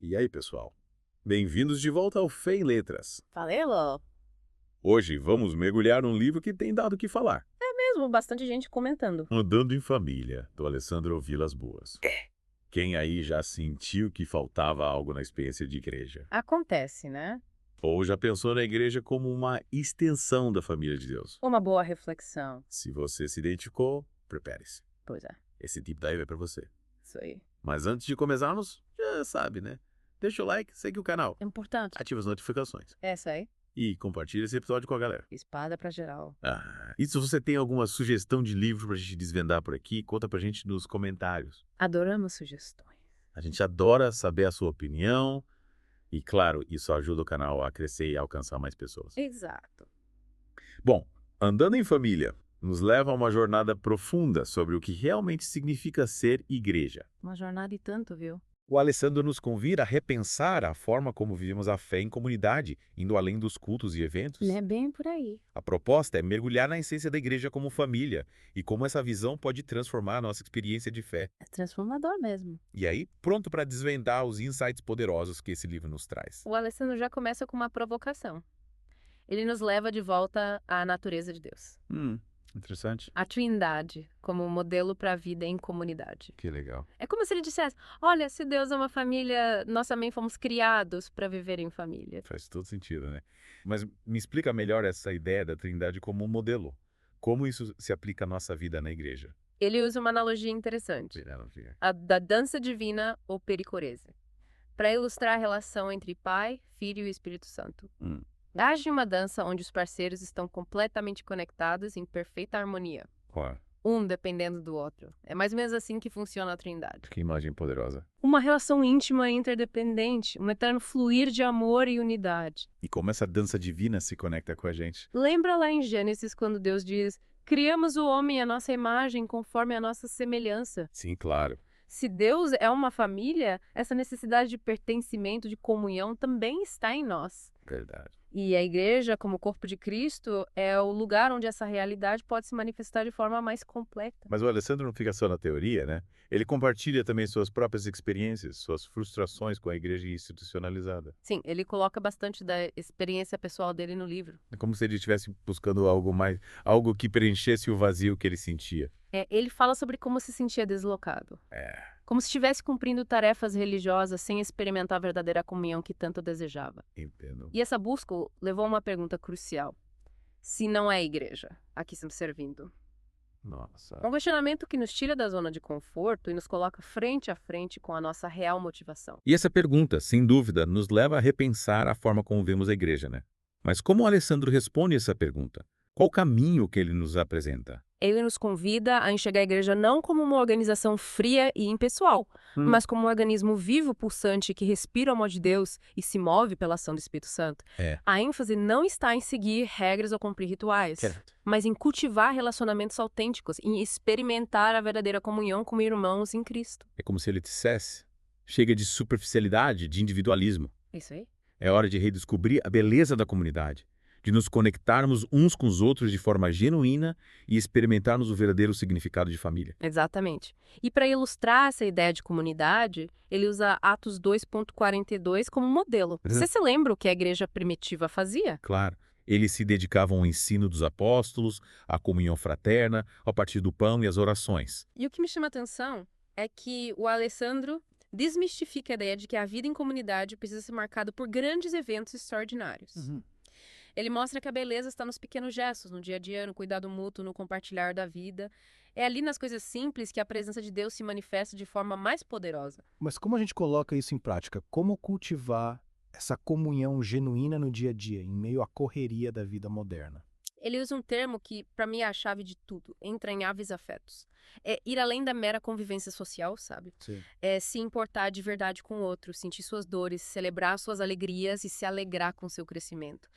E aí, pessoal? Bem-vindos de volta ao Fé em Letras. Valeu! Hoje vamos mergulhar num livro que tem dado o que falar. É mesmo, bastante gente comentando. Andando em Família, do Alessandro Vilas Boas. Quem aí já sentiu que faltava algo na experiência de igreja? Acontece, né? Ou já pensou na igreja como uma extensão da família de Deus? Uma boa reflexão. Se você se identificou, prepare-se. Pois é, Esse tipo daí vai pra você. isso aí. Mas antes de começarmos, já sabe, né? Deixa o like, segue o canal, É importante. ativa as notificações É isso aí. e compartilha esse episódio com a galera. Espada pra geral. E se você tem alguma sugestão de livro pra gente desvendar por aqui, conta pra gente nos comentários. Adoramos sugestões. A gente adora saber a sua opinião e, claro, isso ajuda o canal a crescer e alcançar mais pessoas. Exato. Bom, Andando em Família nos leva a uma jornada profunda sobre o que realmente significa ser igreja. Uma jornada e tanto, viu? O Alessandro nos convida a repensar a forma como vivemos a fé em comunidade, indo além dos cultos e eventos. É bem por aí. A proposta é mergulhar na essência da igreja como família e como essa visão pode transformar a nossa experiência de fé. É transformador mesmo. E aí, pronto para desvendar os insights poderosos que esse livro nos traz. O Alessandro já começa com uma provocação. Ele nos leva de volta à natureza de Deus. Interessante. A Trindade, como modelo para a vida em comunidade. Que legal. É como se ele dissesse: olha, se Deus é uma família, nós também fomos criados para viver em família. Faz todo sentido, né? Mas me explica melhor essa ideia da Trindade como um modelo. Como isso se aplica à nossa vida na igreja? Ele usa uma analogia interessante, a da dança divina ou pericorese, para ilustrar a relação entre Pai, Filho e Espírito Santo. Hum, Age uma dança onde os parceiros estão completamente conectados em perfeita harmonia, claro. um dependendo do outro. É mais ou menos assim que funciona a Trindade. Que imagem poderosa. Uma relação íntima e interdependente, um eterno fluir de amor e unidade. E como essa dança divina se conecta com a gente? Lembra lá em Gênesis quando Deus diz: criamos o homem à nossa imagem conforme a nossa semelhança. Sim, claro. Se Deus é uma família, essa necessidade de pertencimento, de comunhão, também está em nós. Verdade. E a igreja, como corpo de Cristo, é o lugar onde essa realidade pode se manifestar de forma mais completa. Mas o Alessandro não fica só na teoria, né? Ele compartilha também suas próprias experiências, suas frustrações com a igreja institucionalizada. Sim, ele coloca bastante da experiência pessoal dele no livro. É como se ele estivesse buscando algo mais, algo que preenchesse o vazio que ele sentia. Ele fala sobre como se sentia deslocado. É, Como se estivesse cumprindo tarefas religiosas sem experimentar a verdadeira comunhão que tanto desejava. entendo. E essa busca levou a uma pergunta crucial. Se não é a igreja, a que estamos servindo? Nossa. Um questionamento que nos tira da zona de conforto e nos coloca frente a frente com a nossa real motivação. E essa pergunta, sem dúvida, nos leva a repensar a forma como vemos a igreja, né? Mas como o Alessandro responde essa pergunta? Qual o caminho que ele nos apresenta? Ele nos convida a enxergar a igreja não como uma organização fria e impessoal, mas como um organismo vivo, pulsante, que respira o amor de Deus e se move pela ação do Espírito Santo. É. A ênfase não está em seguir regras ou cumprir rituais, mas em cultivar relacionamentos autênticos, em experimentar a verdadeira comunhão como irmãos em Cristo. É como se ele dissesse: chega de superficialidade, de individualismo. Isso aí? É hora de redescobrir a beleza da comunidade, de nos conectarmos uns com os outros de forma genuína e experimentarmos o verdadeiro significado de família. Exatamente. E para ilustrar essa ideia de comunidade, ele usa Atos 2.42 como modelo. Você se lembra o que a igreja primitiva fazia? Claro, eles se dedicavam ao ensino dos apóstolos, à comunhão fraterna, ao partir do pão e às orações. E o que me chama a atenção é que o Alessandro desmistifica a ideia de que a vida em comunidade precisa ser marcada por grandes eventos extraordinários. Ele mostra que a beleza está nos pequenos gestos, no dia a dia, no cuidado mútuo, no compartilhar da vida. É ali nas coisas simples que a presença de Deus se manifesta de forma mais poderosa. Mas como a gente coloca isso em prática? Como cultivar essa comunhão genuína no dia a dia, em meio à correria da vida moderna? Ele usa um termo que, para mim, é a chave de tudo: entranháveis afetos. É ir além da mera convivência social, sabe? Sim. É se importar de verdade com o outro, sentir suas dores, celebrar suas alegrias e se alegrar com seu crescimento.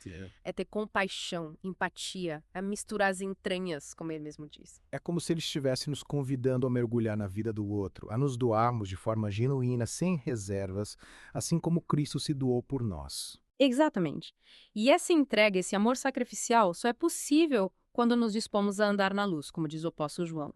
É ter compaixão, empatia, é misturar as entranhas, como ele mesmo diz. É como se ele estivesse nos convidando a mergulhar na vida do outro, a nos doarmos de forma genuína, sem reservas, assim como Cristo se doou por nós. Exatamente. E essa entrega, esse amor sacrificial, só é possível quando nos dispomos a andar na luz, como diz o apóstolo João.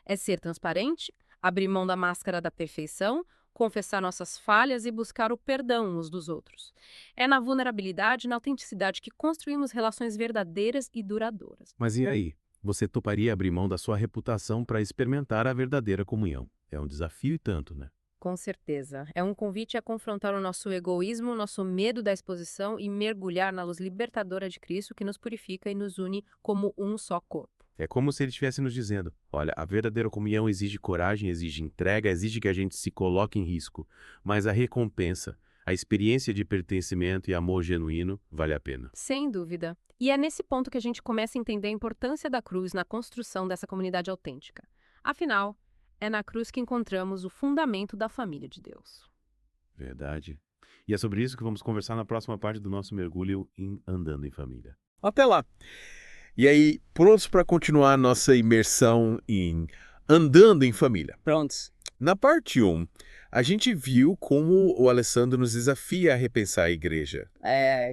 É ser transparente, abrir mão da máscara da perfeição, confessar nossas falhas e buscar o perdão uns dos outros. É na vulnerabilidade e na autenticidade que construímos relações verdadeiras e duradouras. Mas e aí? Você toparia abrir mão da sua reputação para experimentar a verdadeira comunhão? É um desafio e tanto, né? Com certeza. É um convite a confrontar o nosso egoísmo, o nosso medo da exposição e mergulhar na luz libertadora de Cristo que nos purifica e nos une como um só corpo. É como se ele estivesse nos dizendo: olha, a verdadeira comunhão exige coragem, exige entrega, exige que a gente se coloque em risco. Mas a recompensa, a experiência de pertencimento e amor genuíno, vale a pena. Sem dúvida. E é nesse ponto que a gente começa a entender a importância da cruz na construção dessa comunidade autêntica. Afinal, é na cruz que encontramos o fundamento da família de Deus. Verdade. E é sobre isso que vamos conversar na próxima parte do nosso mergulho em Andando em Família. Até lá! E aí, prontos para continuar nossa imersão em Andando em Família? Prontos. Na parte 1, a gente viu como o Alessandro nos desafia a repensar a igreja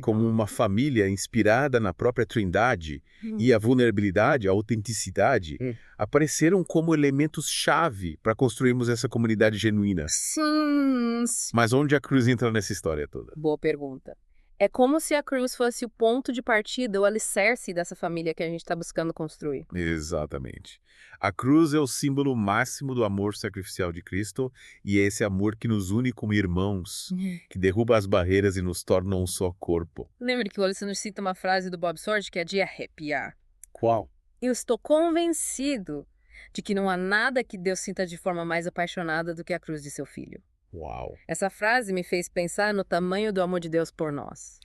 como uma família inspirada na própria Trindade e a vulnerabilidade, a autenticidade apareceram como elementos-chave para construirmos essa comunidade genuína. Sim. Mas onde a cruz entra nessa história toda? Boa pergunta. É como se a cruz fosse o ponto de partida, o alicerce dessa família que a gente está buscando construir. Exatamente. A cruz é o símbolo máximo do amor sacrificial de Cristo e é esse amor que nos une como irmãos, que derruba as barreiras e nos torna um só corpo. Lembra que o Alessandro cita uma frase do Bob Sorge que é de arrepiar? Qual? Eu estou convencido de que não há nada que Deus sinta de forma mais apaixonada do que a cruz de seu filho. Uau! Essa frase me fez pensar no tamanho do amor de Deus por nós.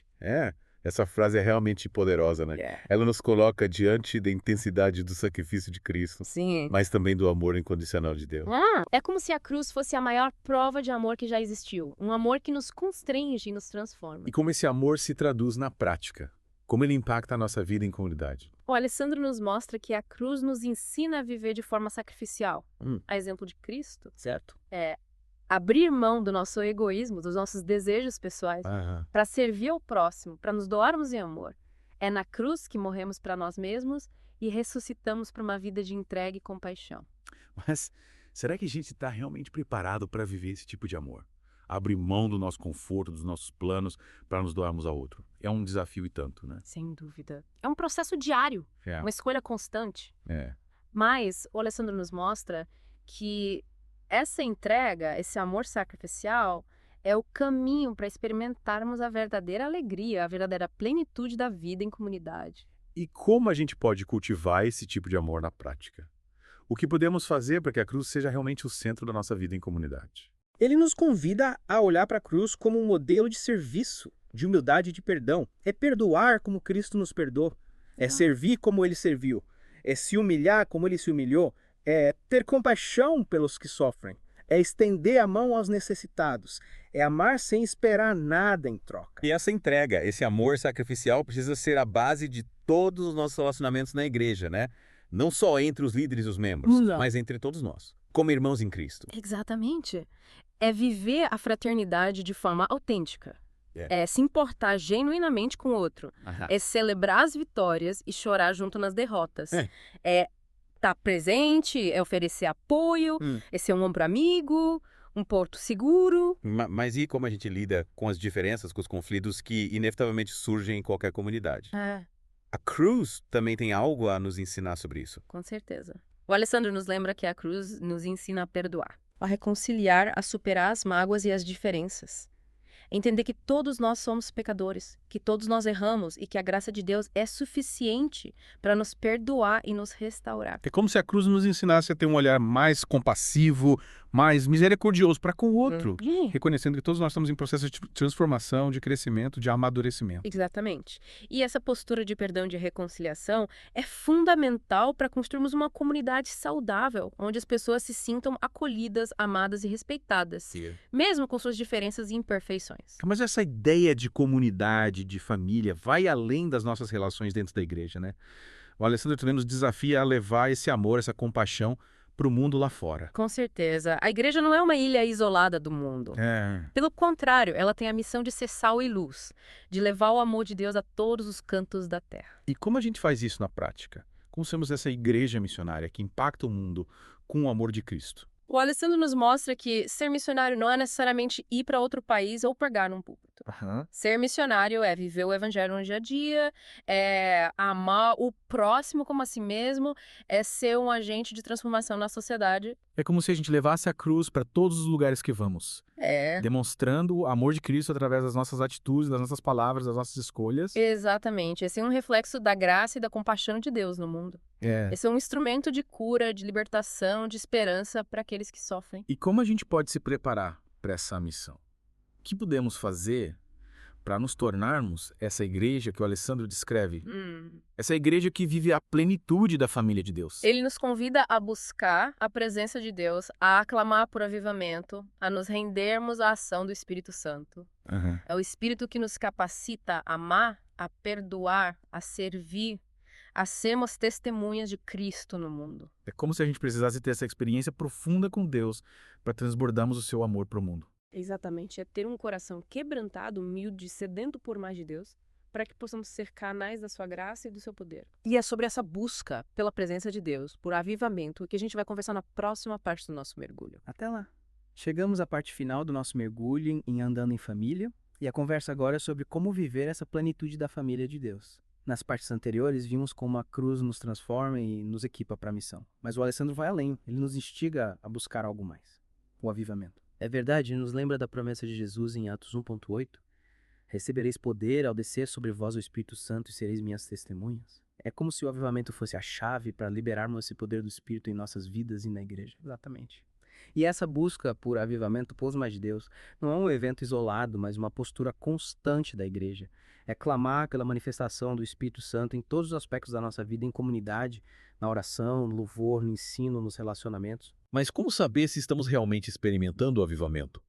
Essa frase é realmente poderosa, né? Ela nos coloca diante da intensidade do sacrifício de Cristo, Sim. mas também do amor incondicional de Deus. É como se a cruz fosse a maior prova de amor que já existiu. Um amor que nos constrange e nos transforma. E como esse amor se traduz na prática? Como ele impacta a nossa vida em comunidade? O Alessandro nos mostra que a cruz nos ensina a viver de forma sacrificial. A exemplo de Cristo. Certo. Abrir mão do nosso egoísmo, dos nossos desejos pessoais, para servir ao próximo, para nos doarmos em amor. É na cruz que morremos para nós mesmos e ressuscitamos para uma vida de entrega e compaixão. Mas será que a gente está realmente preparado para viver esse tipo de amor? Abrir mão do nosso conforto, dos nossos planos, para nos doarmos ao outro. É um desafio e tanto, né? Sem dúvida. É um processo diário, uma escolha constante. Mas o Alessandro nos mostra que essa entrega, esse amor sacrificial, é o caminho para experimentarmos a verdadeira alegria, a verdadeira plenitude da vida em comunidade. E como a gente pode cultivar esse tipo de amor na prática? O que podemos fazer para que a cruz seja realmente o centro da nossa vida em comunidade? Ele nos convida a olhar para a cruz como um modelo de serviço, de humildade e de perdão. É perdoar como Cristo nos perdoou. É servir como ele serviu. É se humilhar como ele se humilhou. É ter compaixão pelos que sofrem. É estender a mão aos necessitados. É amar sem esperar nada em troca. E essa entrega, esse amor sacrificial precisa ser a base de todos os nossos relacionamentos na igreja, né? Não só entre os líderes e os membros, mas entre todos nós, como irmãos em Cristo. Exatamente. É viver a fraternidade de forma autêntica. É se importar genuinamente com o outro. É celebrar as vitórias e chorar junto nas derrotas. É estar presente, é oferecer apoio, é ser um ombro amigo, um porto seguro. Mas e como a gente lida com as diferenças, com os conflitos que inevitavelmente surgem em qualquer comunidade? A cruz também tem algo a nos ensinar sobre isso. Com certeza. O Alessandro nos lembra que a cruz nos ensina a perdoar, a reconciliar, a superar as mágoas e as diferenças. Entender que todos nós somos pecadores, que todos nós erramos e que a graça de Deus é suficiente para nos perdoar e nos restaurar. É como se a cruz nos ensinasse a ter um olhar mais compassivo, mais misericordioso para com o outro, reconhecendo que todos nós estamos em processo de transformação, de crescimento, de amadurecimento. Exatamente. E essa postura de perdão e de reconciliação é fundamental para construirmos uma comunidade saudável, onde as pessoas se sintam acolhidas, amadas e respeitadas, mesmo com suas diferenças e imperfeições. Mas essa ideia de comunidade, de família, vai além das nossas relações dentro da igreja, né? O Alessandro também nos desafia a levar esse amor, essa compaixão para o mundo lá fora. Com certeza. A igreja não é uma ilha isolada do mundo. Pelo contrário, ela tem a missão de ser sal e luz, de levar o amor de Deus a todos os cantos da terra. E como a gente faz isso na prática? Como somos essa igreja missionária que impacta o mundo com o amor de Cristo? O Alessandro nos mostra que ser missionário não é necessariamente ir para outro país ou pregar num púlpito. Ser missionário é viver o evangelho no dia a dia, é amar o próximo como a si mesmo, é ser um agente de transformação na sociedade. É como se a gente levasse a cruz para todos os lugares que vamos. Demonstrando o amor de Cristo através das nossas atitudes, das nossas palavras, das nossas escolhas. Exatamente. Esse é um reflexo da graça e da compaixão de Deus no mundo. Esse é um instrumento de cura, de libertação, de esperança para aqueles que sofrem. E como a gente pode se preparar para essa missão? O que podemos fazer para nos tornarmos essa igreja que o Alessandro descreve? Essa igreja que vive a plenitude da família de Deus. Ele nos convida a buscar a presença de Deus, a aclamar por avivamento, a nos rendermos à ação do Espírito Santo. É o Espírito que nos capacita a amar, a perdoar, a servir, a sermos testemunhas de Cristo no mundo. É como se a gente precisasse ter essa experiência profunda com Deus para transbordarmos o seu amor para o mundo. Exatamente, é ter um coração quebrantado, humilde, sedento por mais de Deus, para que possamos ser canais da sua graça e do seu poder. E é sobre essa busca pela presença de Deus, por avivamento, que a gente vai conversar na próxima parte do nosso mergulho. Até lá. Chegamos à parte final do nosso mergulho em Andando em Família, e a conversa agora é sobre como viver essa plenitude da família de Deus. Nas partes anteriores, vimos como a cruz nos transforma e nos equipa para a missão. Mas o Alessandro vai além, ele nos instiga a buscar algo mais, o avivamento. É verdade, nos lembra da promessa de Jesus em Atos 1.8? Recebereis poder ao descer sobre vós o Espírito Santo e sereis minhas testemunhas. É como se o avivamento fosse a chave para liberarmos esse poder do Espírito em nossas vidas e na igreja. Exatamente. E essa busca por avivamento, por mais de Deus, não é um evento isolado, mas uma postura constante da igreja. É clamar pela manifestação do Espírito Santo em todos os aspectos da nossa vida, em comunidade, na oração, no louvor, no ensino, nos relacionamentos. Mas como saber se estamos realmente experimentando o avivamento?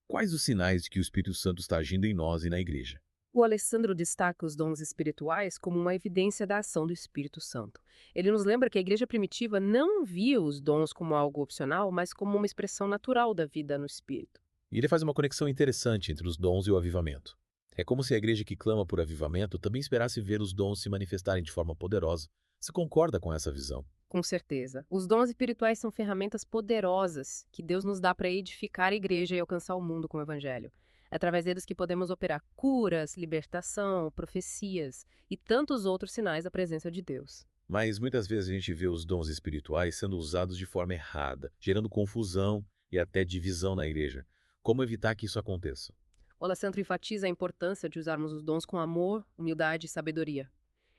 Quais os sinais de que o Espírito Santo está agindo em nós e na igreja? O Alessandro destaca os dons espirituais como uma evidência da ação do Espírito Santo. Ele nos lembra que a igreja primitiva não via os dons como algo opcional, mas como uma expressão natural da vida no Espírito. E ele faz uma conexão interessante entre os dons e o avivamento. É como se a igreja que clama por avivamento também esperasse ver os dons se manifestarem de forma poderosa. Você concorda com essa visão? Com certeza. Os dons espirituais são ferramentas poderosas que Deus nos dá para edificar a igreja e alcançar o mundo com o Evangelho. É através deles que podemos operar curas, libertação, profecias e tantos outros sinais da presença de Deus. Mas muitas vezes a gente vê os dons espirituais sendo usados de forma errada, gerando confusão e até divisão na igreja. Como evitar que isso aconteça? O Alessandro enfatiza a importância de usarmos os dons com amor, humildade e sabedoria.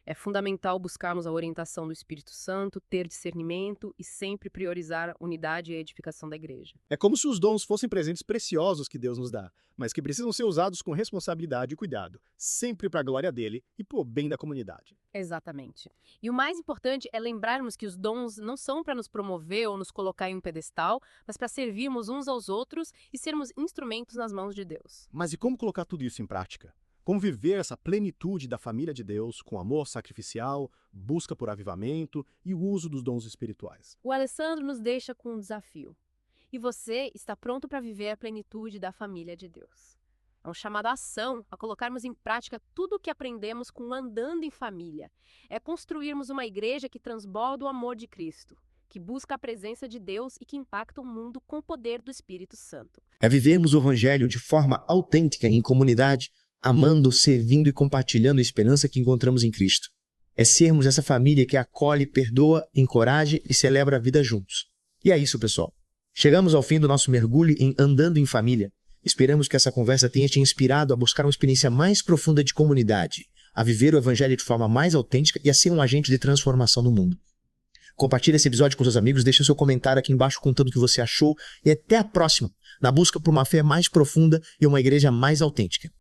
É fundamental buscarmos a orientação do Espírito Santo, ter discernimento e sempre priorizar a unidade e a edificação da igreja. É como se os dons fossem presentes preciosos que Deus nos dá, mas que precisam ser usados com responsabilidade e cuidado, sempre para a glória dele e para o bem da comunidade. Exatamente. E o mais importante é lembrarmos que os dons não são para nos promover ou nos colocar em um pedestal, mas para servirmos uns aos outros e sermos instrumentos nas mãos de Deus. Mas e como colocar tudo isso em prática? Como viver essa plenitude da família de Deus com amor sacrificial, busca por avivamento e o uso dos dons espirituais? O Alessandro nos deixa com um desafio. E você está pronto para viver a plenitude da família de Deus. É um chamado à ação, a colocarmos em prática tudo o que aprendemos com Andando em Família. É construirmos uma igreja que transborda o amor de Cristo, que busca a presença de Deus e que impacta o mundo com o poder do Espírito Santo. É vivermos o Evangelho de forma autêntica em comunidade, amando, servindo e compartilhando a esperança que encontramos em Cristo. É sermos essa família que acolhe, perdoa, encoraja e celebra a vida juntos. E é isso, pessoal. Chegamos ao fim do nosso mergulho em Andando em Família. Esperamos que essa conversa tenha te inspirado a buscar uma experiência mais profunda de comunidade, a viver o Evangelho de forma mais autêntica e a ser um agente de transformação no mundo. Compartilhe esse episódio com seus amigos, deixe o seu comentário aqui embaixo contando o que você achou e até a próxima, na busca por uma fé mais profunda e uma igreja mais autêntica.